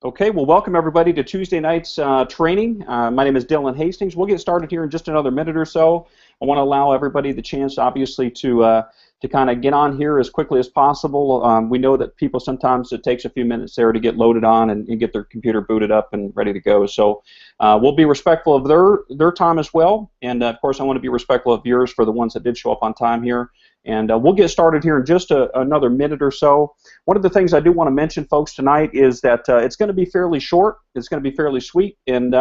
Okay, well, welcome everybody to Tuesday night's training. My name is Dylan Hastings. We'll get started here in just another minute or so. I want to allow everybody the chance, obviously, to kind of get on here as quickly as possible. We know that people sometimes it takes a few minutes there to get loaded on and get their computer booted up and ready to go. So we'll be respectful of their time as well, and of course, I want to be respectful of yours for the ones that did show up on time here. And we'll get started here in just another minute or so. One of the things I do want to mention, folks, tonight is that it's going to be fairly short. It's going to be fairly sweet, and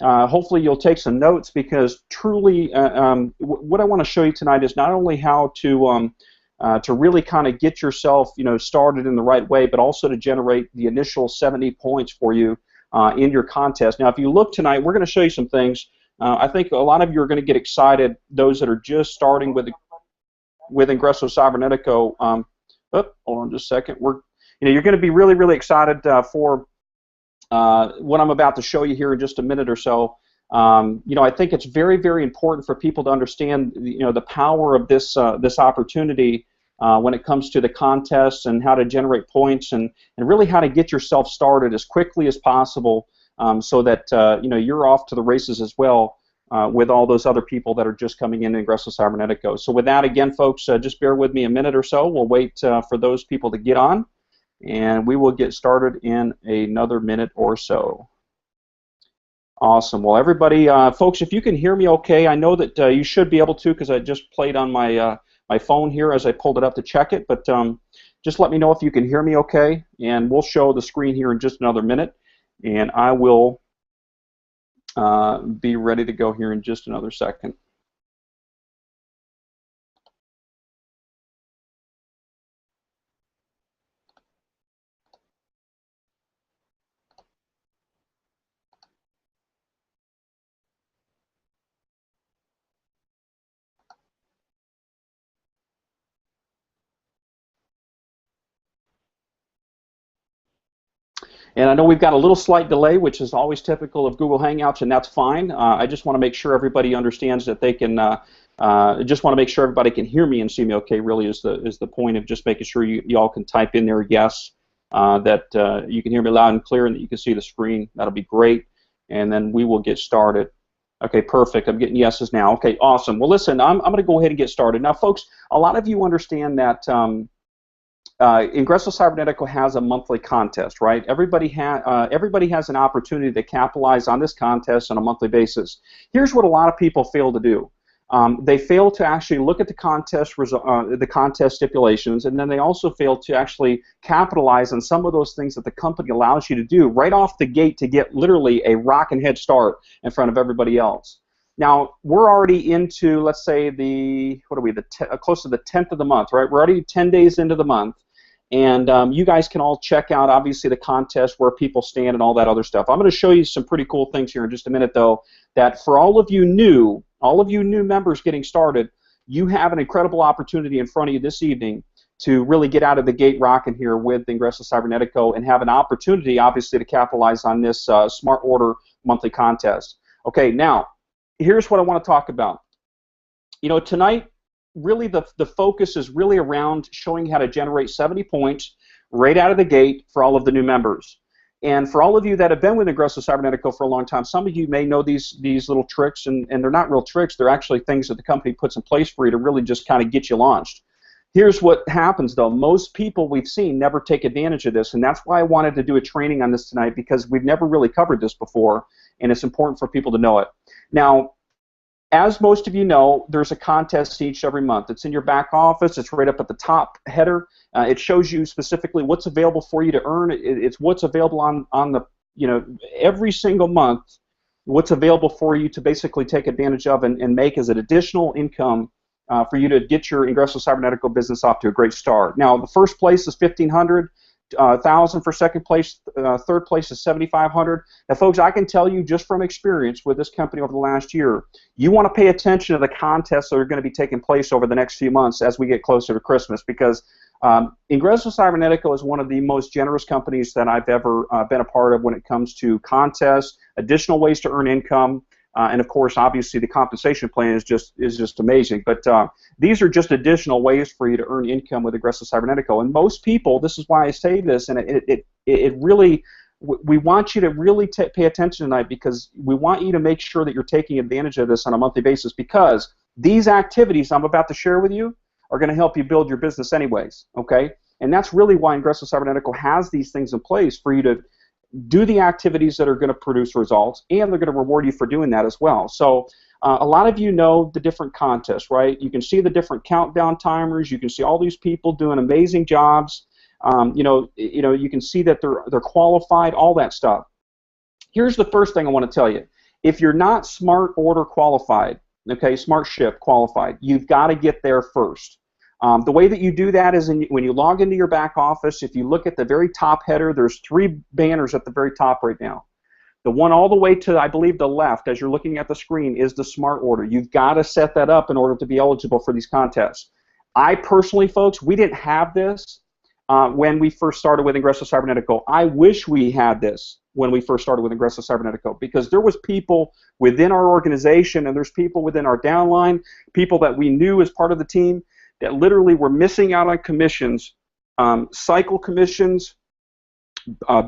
hopefully you'll take some notes because truly what I want to show you tonight is not only how to really kind of get yourself started in the right way, but also to generate the initial 70 points for you in your contest. Now, if you look tonight, we're going to show you some things. I think a lot of you are going to get excited, those that are just starting with Ingresso Cybernetico. Hold on just a second. You're going to be really, really excited for what I'm about to show you here in just a minute or so. I think it's very, very important for people to understand, the power of this opportunity when it comes to the contests and how to generate points and really how to get yourself started as quickly as possible, so that you're off to the races as well. With all those other people that are just coming in Ingresso Cybernetico. So with that, again, folks, just bear with me a minute or so. We'll wait for those people to get on, and we will get started in another minute or so. Awesome. Well, everybody, folks, if you can hear me okay, I know that you should be able to because I just played on my phone here as I pulled it up to check it, but just let me know if you can hear me okay, and we'll show the screen here in just another minute, and I will be ready to go here in just another second. And I know we've got a little slight delay, which is always typical of Google Hangouts, and that's fine. I just want to make sure everybody understands that they can. Just want to make sure everybody can hear me and see me okay. Really, is the point of just making sure you all can type in there yes, that you can hear me loud and clear, and that you can see the screen. That'll be great, and then we will get started. Okay, perfect. I'm getting yeses now. Okay, awesome. Well, listen, I'm going to go ahead and get started now, folks. A lot of you understand that. Ingresso Cybernetico has a monthly contest, right? Everybody has an opportunity to capitalize on this contest on a monthly basis. Here's what a lot of people fail to do. They fail to actually look at the contest stipulations, and then they also fail to actually capitalize on some of those things that the company allows you to do right off the gate to get literally a rockin' head start in front of everybody else. Now, we're already into, let's say, close to the 10th of the month, right? We're already 10 days into the month. And you guys can all check out, obviously, the contest, where people stand, and all that other stuff. I'm going to show you some pretty cool things here in just a minute, though, that for all of you new members getting started, you have an incredible opportunity in front of you this evening to really get out of the gate rocking here with Ingresso Cybernetico and have an opportunity, obviously, to capitalize on this Smart Order monthly contest. Okay, now, here's what I want to talk about. Tonight, really the focus is really around showing how to generate 70 points right out of the gate for all of the new members. And for all of you that have been with Ingresso Cybernetico for a long time, some of you may know these little tricks, and they're not real tricks. They're actually things that the company puts in place for you to really just kind of get you launched. Here's what happens, though. Most people we've seen never take advantage of this, and that's why I wanted to do a training on this tonight, because we've never really covered this before, and it's important for people to know it. Now, as most of you know, there's a contest each every month. It's in your back office. It's right up at the top header. It shows you specifically what's available for you to earn. It's what's available on the, every single month, what's available for you to basically take advantage of and make as an additional income for you to get your Ingresso Cybernetico business off to a great start. Now, the first place is $1,500. 1,000 for second place, third place is 7,500. Now, folks, I can tell you just from experience with this company over the last year, you want to pay attention to the contests that are going to be taking place over the next few months as we get closer to Christmas, because Ingresso Cybernetico is one of the most generous companies that I've ever been a part of when it comes to contests, additional ways to earn income, and of course, obviously, the compensation plan is just amazing. But these are just additional ways for you to earn income with Ingresso Cybernetico. And most people, this is why I say this, and it really we want you to really pay attention tonight, because we want you to make sure that you're taking advantage of this on a monthly basis, because these activities I'm about to share with you are going to help you build your business anyways, okay? And that's really why Ingresso Cybernetico has these things in place for you to do the activities that are going to produce results, and they're going to reward you for doing that as well. So a lot of you know the different contests, right? You can see the different countdown timers. You can see all these people doing amazing jobs. You can see that they're qualified, all that stuff. Here's the first thing I want to tell you. If you're not Smart Order qualified, okay, Smart Ship qualified, you've got to get there first. The way that you do that is when you log into your back office, if you look at the very top header, there's 3 banners at the very top right now. The one all the way to, I believe, the left, as you're looking at the screen, is the Smart Order. You've got to set that up in order to be eligible for these contests. I personally, folks, we didn't have this when we first started with Ingresso Cybernetico. I wish we had this when we first started with Ingresso Cybernetico, because there was people within our organization, and there's people within our downline, people that we knew as part of the team, that literally were missing out on commissions, cycle commissions,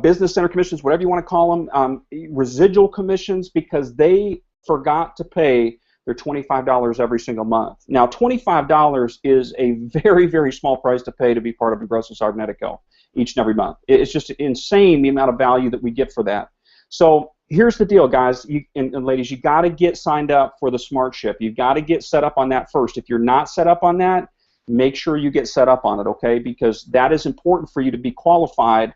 business center commissions, whatever you want to call them, residual commissions, because they forgot to pay their $25 every single month. Now, $25 is a very, very small price to pay to be part of Ingresso Cybernetico each and every month. It's just insane the amount of value that we get for that. So here's the deal, guys and ladies. You got to get signed up for the Smart Ship. You've got to get set up on that first. If you're not set up on that, make sure you get set up on it, okay? Because that is important for you to be qualified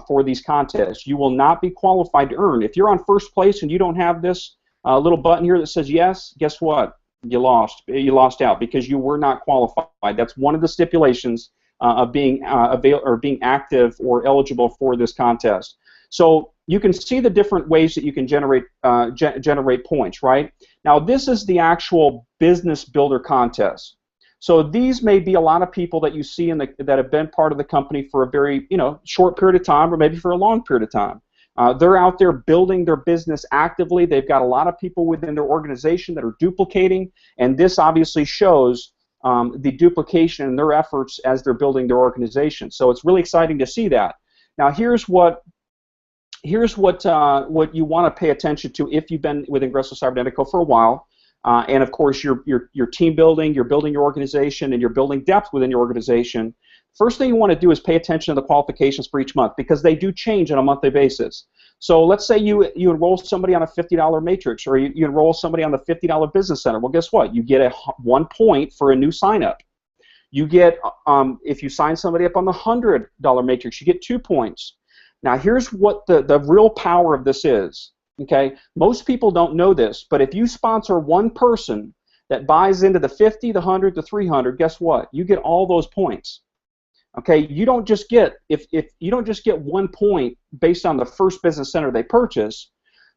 for these contests. You will not be qualified to earn. If you're on first place and you don't have this little button here that says yes, guess what? You lost. You lost out because you were not qualified. That's one of the stipulations of being being active or eligible for this contest. So you can see the different ways that you can generate generate points, right? Now this is the actual business builder contest. So these may be a lot of people that you see that have been part of the company for a very short period of time, or maybe for a long period of time. They're out there building their business actively. They've got a lot of people within their organization that are duplicating, and this obviously shows the duplication in their efforts as they're building their organization. So it's really exciting to see that. Now here's what you want to pay attention to if you've been with Ingresso Cybernetico for a while. And of course, you're team building, you're building your organization, and you're building depth within your organization. First thing you want to do is pay attention to the qualifications for each month, because they do change on a monthly basis. So let's say you enroll somebody on a $50 matrix, or you enroll somebody on the $50 business center. Well, guess what? You get 1 point for a new sign up. You get, if you sign somebody up on the $100 matrix, you get 2 points. Now here's what the real power of this is. Okay, most people don't know this, but if you sponsor one person that buys into the 50, the 100, the 300, guess what? You get all those points. Okay, you don't just get if you don't just get 1 point based on the first business center they purchase.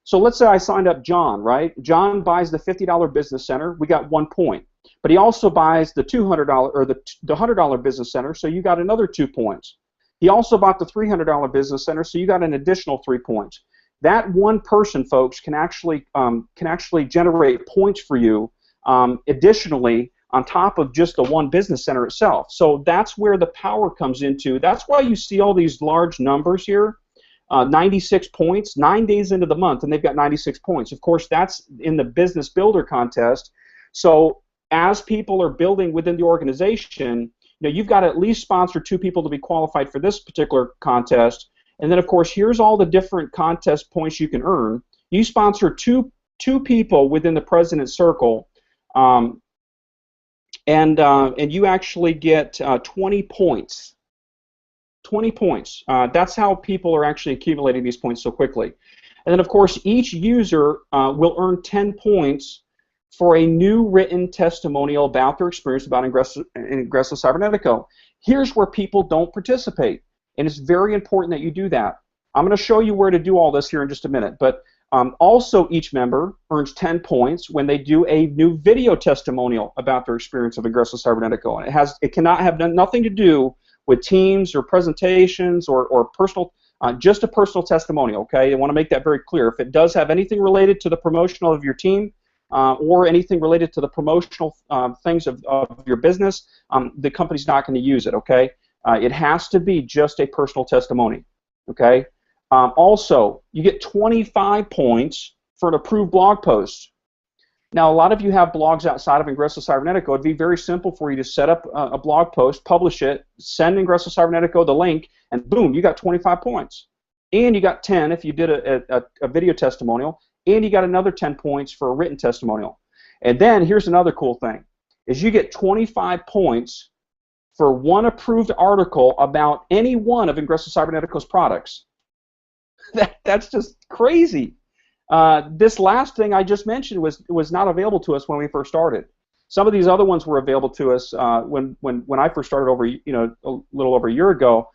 So let's say I signed up John, right? John buys the $50 business center, we got 1 point. But he also buys the $200 or the $100 business center, so you got another 2 points. He also bought the $300 business center, so you got an additional 3 points. That one person, folks, can actually generate points for you additionally on top of just the one business center itself. So that's where the power comes into. That's why you see all these large numbers here, 96 points, 9 days into the month, and they've got 96 points. Of course, that's in the business builder contest. So as people are building within the organization, you've got to at least sponsor 2 people to be qualified for this particular contest. And then, of course, here's all the different contest points you can earn. You sponsor two people within the President's Circle, and you actually get 20 points. 20 points. That's how people are actually accumulating these points so quickly. And then, of course, each user will earn 10 points for a new written testimonial about their experience about Ingresso Cybernetico. Here's where people don't participate. And it's very important that you do that. I'm going to show you where to do all this here in just a minute. But also each member earns 10 points when they do a new video testimonial about their experience of Ingresso Cybernetico. And it cannot have nothing to do with teams or presentations or personal, just a personal testimonial, okay? I want to make that very clear. If it does have anything related to the promotional of your team or anything related to the promotional things of your business, the company's not going to use it, okay? It has to be just a personal testimony, okay? Also, you get 25 points for an approved blog post. Now, a lot of you have blogs outside of Ingresso Cybernetico. It'd be very simple for you to set up a blog post, publish it, send Ingresso Cybernetico the link, and boom, you got 25 points. And you got 10 if you did a video testimonial, and you got another 10 points for a written testimonial. And then here's another cool thing, is you get 25 points for one approved article about any one of Ingresso Cybernetico's products. That's just crazy. This last thing I just mentioned was not available to us when we first started. Some of these other ones were available to us when I first started over, a little over a year ago.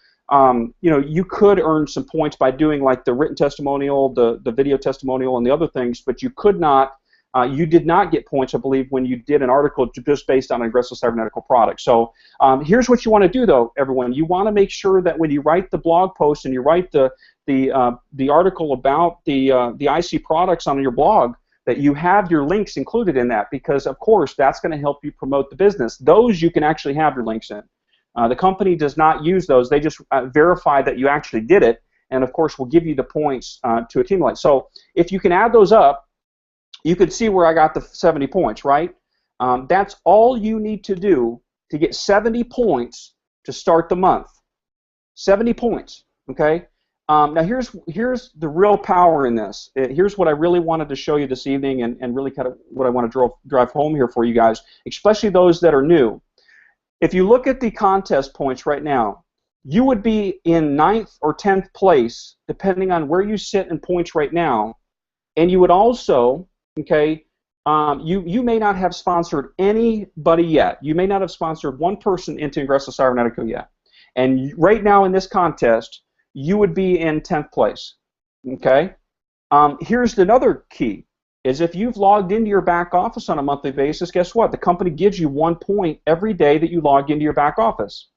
You could earn some points by doing like the written testimonial, the video testimonial, and the other things, but you could not. You did not get points, I believe, when you did an article just based on an Ingresso Cybernetico product. So here's what you want to do, though, everyone. You want to make sure that when you write the blog post and you write the article about the IC products on your blog, that you have your links included in that, because, of course, that's going to help you promote the business. Those you can actually have your links in. The company does not use those. They just verify that you actually did it, and, of course, will give you the points to accumulate. So if you can add those up, you can see where I got the 70 points, right? That's all you need to do to get 70 points to start the month. 70 points, okay? Now here's the real power in this. Here's what I really wanted to show you this evening, and really kind of what I want to drive home here for you guys, especially those that are new. If you look at the contest points right now, you would be in 9th or 10th place, depending on where you sit in points right now, and you would also, okay, you may not have sponsored anybody yet. You may not have sponsored one person into Ingresso Cybernetico yet. And right now in this contest, you would be in 10th place, okay? Here's another key, is if you've logged into your back office on a monthly basis, guess what? The company gives you 1 point every day that you log into your back office.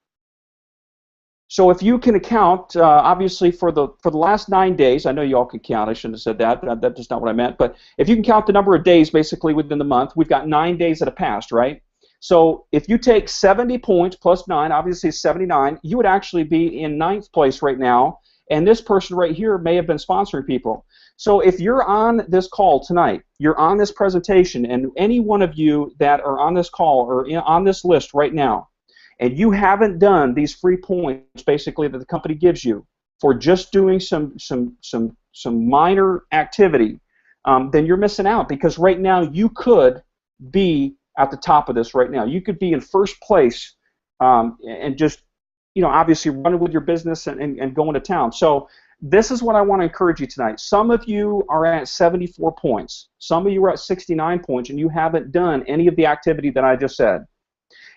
So if you can count, obviously for the last 9 days, I know you all can count, I shouldn't have said that, that's just not what I meant, but if you can count the number of days basically within the month, we've got 9 days that have passed, right? So if you take 70 points plus 9, obviously 79, you would actually be in 9th place right now, and this person right here may have been sponsoring people. So if you're on this call tonight, you're on this presentation, and any one of you that are on this call or on this list right now, and you haven't done these free points basically that the company gives you for just doing some minor activity, then you're missing out, because right now you could be at the top of this right now. You could be in first place and just, obviously running with your business and going to town. So this is what I want to encourage you tonight. Some of you are at 74 points. Some of you are at 69 points, and you haven't done any of the activity that I just said.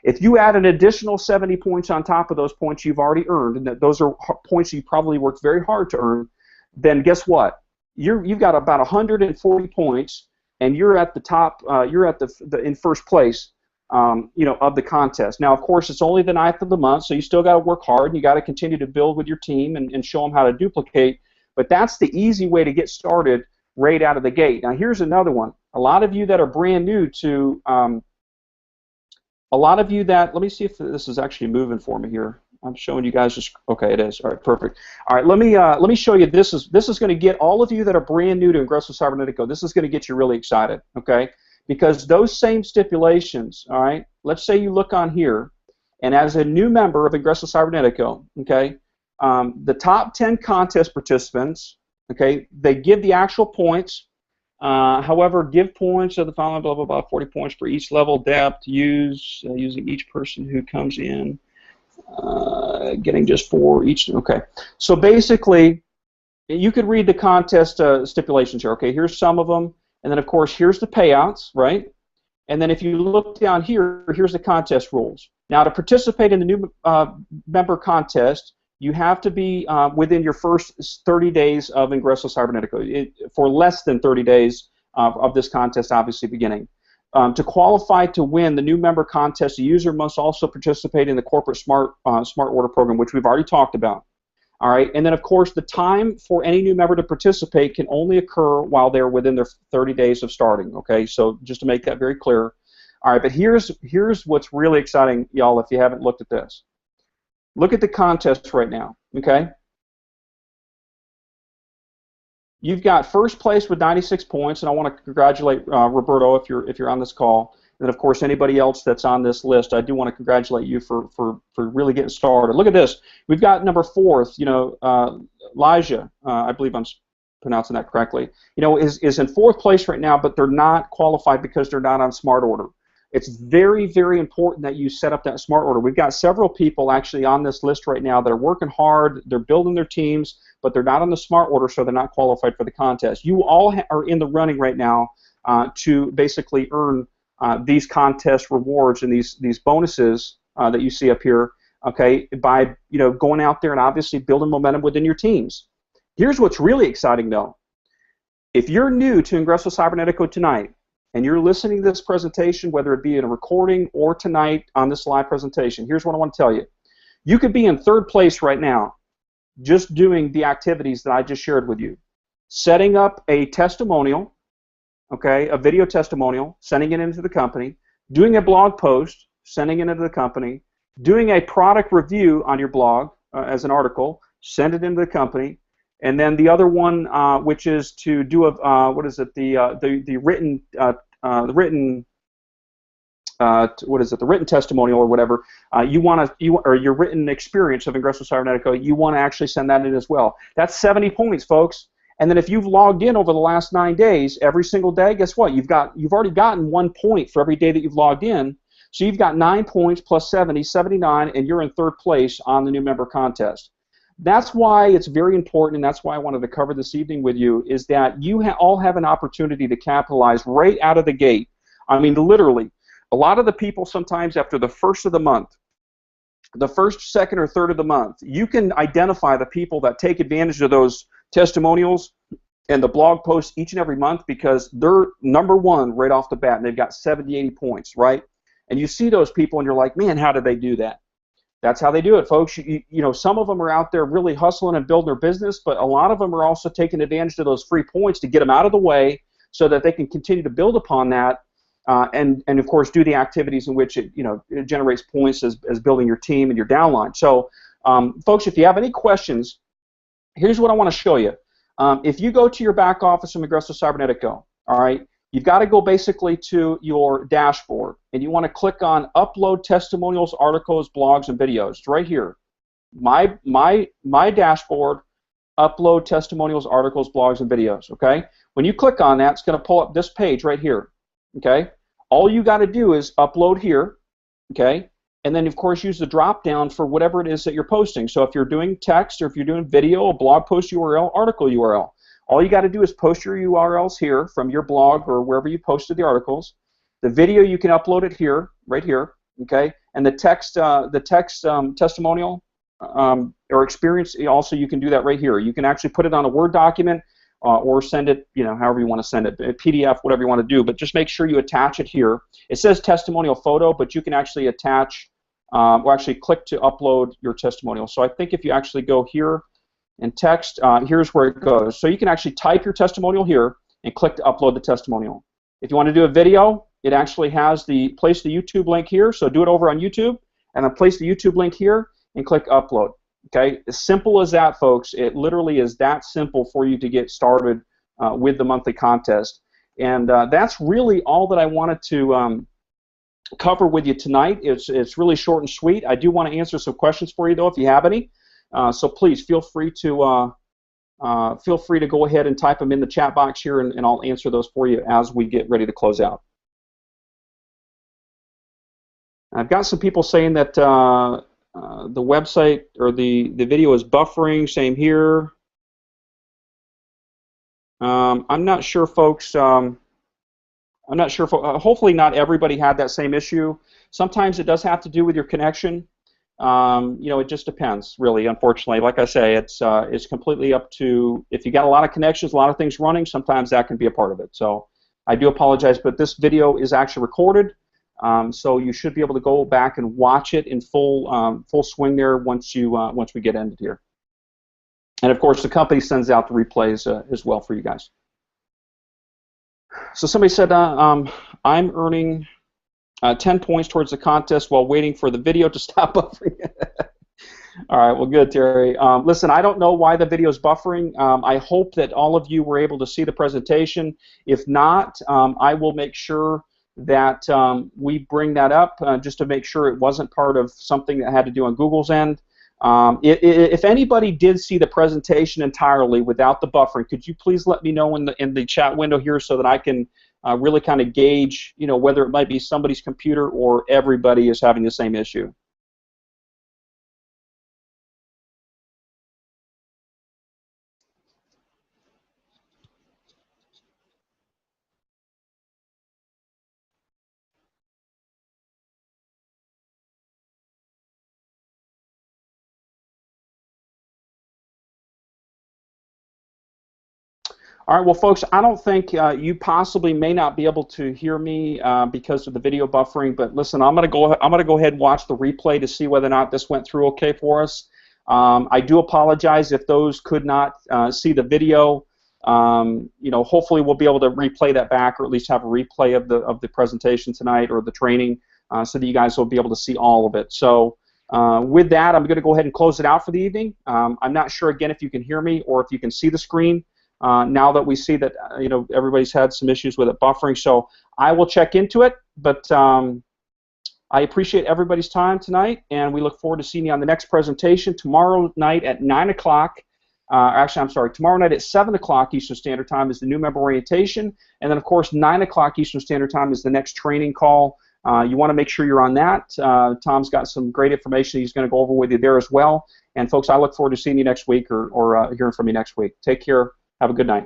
If you add an additional 70 points on top of those points you've already earned, and those are points you probably worked very hard to earn, then guess what? You've got about 140 points, and you're at the top. You're at in first place, of the contest. Now, of course, it's only the 9th of the month, so you still got to work hard, and you got to continue to build with your team and show them how to duplicate. But that's the easy way to get started right out of the gate. Now, here's another one. A lot of you that are brand new to let me see if this is actually moving for me here. I'm showing you guys just, okay, it is. All right, perfect. All right, let me show you. This is going to get all of you that are brand new to Ingresso Cybernetico. This is going to get you really excited, okay? Because those same stipulations, all right. Let's say you look on here, and as a new member of Ingresso Cybernetico, okay, the top 10 contest participants, okay, they give the actual points. However, give points of the following, blah, blah, blah, 40 points for each level, depth, using each person who comes in, getting just 4 each, okay. So basically, you could read the contest stipulations here, okay. Here's some of them, and then, of course, here's the payouts, right? And then if you look down here, here's the contest rules. Now, to participate in the new member contest, you have to be within your first 30 days of Ingresso Cybernetico. For less than 30 days of this contest, obviously beginning. To qualify to win the new member contest, the user must also participate in the corporate smart order program, which we've already talked about. All right, and then of course the time for any new member to participate can only occur while they're within their 30 days of starting. Okay, so just to make that very clear. All right, but here's what's really exciting, y'all. If you haven't looked at this. Look at the contest right now, okay? You've got first place with 96 points, and I want to congratulate Roberto if you're on this call. And then, of course, anybody else that's on this list, I do want to congratulate you for really getting started. Look at this. We've got number 4th, Elijah, I believe I'm pronouncing that correctly, is in 4th place right now, but they're not qualified because they're not on smart order. It's very, very important that you set up that smart order. We've got several people actually on this list right now that are working hard, they're building their teams, but they're not on the smart order, so they're not qualified for the contest. You all are in the running right now to basically earn these contest rewards and these bonuses that you see up here, okay, by going out there and obviously building momentum within your teams. Here's what's really exciting though. If you're new to Ingresso Cybernetico tonight, and you're listening to this presentation, whether it be in a recording or tonight on this live presentation, here's what I want to tell you. You could be in 3rd place right now just doing the activities that I just shared with you. Setting up a testimonial, okay, a video testimonial, sending it into the company, doing a blog post, sending it into the company, doing a product review on your blog as an article, send it into the company, and then the other one, which is to do a the written the written testimonial or whatever or your written experience of Ingresso Cybernetico, you want to actually send that in as well. That's 70 points, folks. And then if you've logged in over the last 9 days, every single day, guess what? You've already gotten 1 point for every day that you've logged in. So you've got 9 points plus 70, 79, and you're in 3rd place on the new member contest. That's why it's very important, and that's why I wanted to cover this evening with you, is that you all have an opportunity to capitalize right out of the gate. I mean, literally, a lot of the people sometimes after the 1st of the month, the 1st, 2nd, or 3rd of the month, you can identify the people that take advantage of those testimonials and the blog posts each and every month because they're number 1 right off the bat, and they've got 70, 80 points, right? And you see those people, and you're like, man, how did they do that? That's how they do it, folks. Some of them are out there really hustling and building their business, but a lot of them are also taking advantage of those free points to get them out of the way so that they can continue to build upon that and of course, do the activities in which it generates points as building your team and your downline. So, folks, if you have any questions, here's what I want to show you. If you go to your back office in Ingresso Cybernetico, all right, you've got to go basically to your dashboard, and you want to click on Upload Testimonials, Articles, Blogs, and Videos. It's right here. My dashboard, Upload Testimonials, Articles, Blogs, and Videos. Okay. When you click on that, it's going to pull up this page right here. Okay. All you got to do is upload here. Okay. And then, of course, use the drop down for whatever it is that you're posting. So if you're doing text, or if you're doing video, a blog post URL, article URL. All you got to do is post your URLs here from your blog or wherever you posted the articles. The video, you can upload it here, right here, okay? And the text testimonial or experience, also you can do that right here. You can actually put it on a Word document or send it, however you want to send it, a PDF, whatever you want to do. But just make sure you attach it here. It says testimonial photo, but you can actually attach or actually click to upload your testimonial. So I think if you actually go here, and text, here's where it goes. So you can actually type your testimonial here and click to upload the testimonial. If you want to do a video, it actually has place the YouTube link here, so do it over on YouTube, and then place the YouTube link here and click upload. Okay, as simple as that, folks. It literally is that simple for you to get started with the monthly contest. And that's really all that I wanted to cover with you tonight. It's really short and sweet. I do want to answer some questions for you, though, if you have any. So please feel free to go ahead and type them in the chat box here, and I'll answer those for you as we get ready to close out. I've got some people saying that the website or the video is buffering. Same here. I'm not sure, folks. I'm not sure. Hopefully, not everybody had that same issue. Sometimes it does have to do with your connection. It just depends, really. Unfortunately, like I say, it's completely up to, if you got a lot of connections, a lot of things running, sometimes that can be a part of it. So I do apologize, but this video is actually recorded, so you should be able to go back and watch it in full swing there once we get ended here. And of course, the company sends out the replays as well for you guys. So somebody said, I'm earning 10 points towards the contest while waiting for the video to stop buffering. All right, well, good, Terry. Listen, I don't know why the video is buffering. I hope that all of you were able to see the presentation. If not, I will make sure that we bring that up just to make sure it wasn't part of something that had to do on Google's end. If anybody did see the presentation entirely without the buffering, could you please let me know in the chat window here so that I can really kind of gauge, whether it might be somebody's computer or everybody is having the same issue. All right, well, folks, I don't think you possibly may not be able to hear me because of the video buffering. But listen, I'm gonna go ahead and watch the replay to see whether or not this went through okay for us. I do apologize if those could not see the video. Hopefully we'll be able to replay that back, or at least have a replay of the presentation tonight or the training, so that you guys will be able to see all of it. So. With that, I'm going to go ahead and close it out for the evening. I'm not sure, again, if you can hear me or if you can see the screen. Now that we see that everybody's had some issues with it buffering, so I will check into it. But I appreciate everybody's time tonight, and we look forward to seeing you on the next presentation tomorrow night at 9 o'clock. Actually, I'm sorry, tomorrow night at 7 o'clock Eastern Standard Time is the new member orientation, and then of course 9 o'clock Eastern Standard Time is the next training call. You want to make sure you're on that. Tom's got some great information he's going to go over with you there as well. And folks, I look forward to seeing you next week or hearing from you next week. Take care. Have a good night.